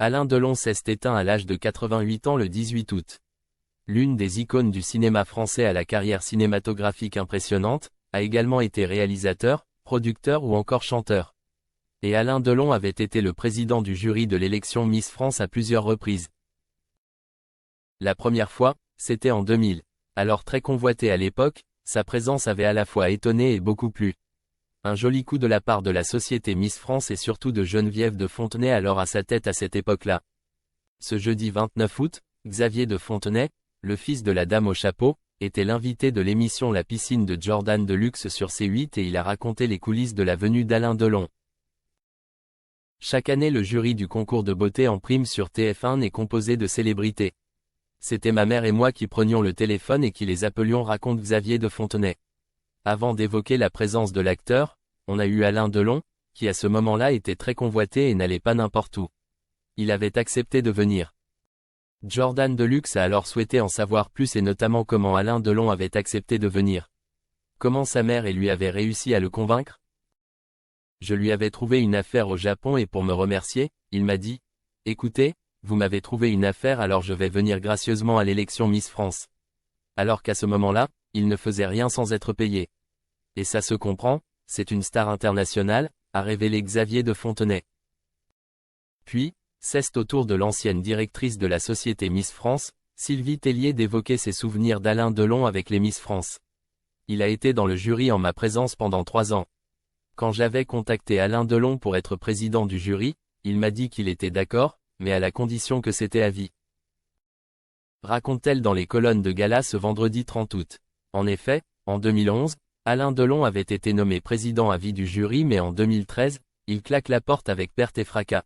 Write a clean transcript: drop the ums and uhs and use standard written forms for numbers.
Alain Delon s'est éteint à l'âge de 88 ans le 18 août. L'une des icônes du cinéma français à la carrière cinématographique impressionnante, a également été réalisateur, producteur ou encore chanteur. Et Alain Delon avait été le président du jury de l'élection Miss France à plusieurs reprises. La première fois, c'était en 2000. Alors très convoité à l'époque, sa présence avait à la fois étonné et beaucoup plu. Un joli coup de la part de la société Miss France et surtout de Geneviève de Fontenay alors à sa tête à cette époque-là. Ce jeudi 29 août, Xavier de Fontenay, le fils de la dame au chapeau, était l'invité de l'émission La Piscine de Jordan Deluxe sur C8 et il a raconté les coulisses de la venue d'Alain Delon. Chaque année le jury du concours de beauté en prime sur TF1 est composé de célébrités. C'était ma mère et moi qui prenions le téléphone et qui les appelions, raconte Xavier de Fontenay. Avant d'évoquer la présence de l'acteur, on a eu Alain Delon, qui à ce moment-là était très convoité et n'allait pas n'importe où. Il avait accepté de venir. Jordan Deluxe a alors souhaité en savoir plus et notamment comment Alain Delon avait accepté de venir. Comment sa mère et lui avaient réussi à le convaincre? Je lui avais trouvé une affaire au Japon et pour me remercier, il m'a dit « Écoutez, vous m'avez trouvé une affaire alors je vais venir gracieusement à l'élection Miss France. » Alors qu'à ce moment-là, il ne faisait rien sans être payé. Et ça se comprend, c'est une star internationale, a révélé Xavier de Fontenay. Puis, c'est au tour de l'ancienne directrice de la société Miss France, Sylvie Tellier d'évoquer ses souvenirs d'Alain Delon avec les Miss France. Il a été dans le jury en ma présence pendant 3 ans. Quand j'avais contacté Alain Delon pour être président du jury, il m'a dit qu'il était d'accord, mais à la condition que c'était à vie. Raconte-t-elle dans les colonnes de gala ce vendredi 30 août. En effet, en 2011, Alain Delon avait été nommé président à vie du jury mais en 2013, il claque la porte avec perte et fracas.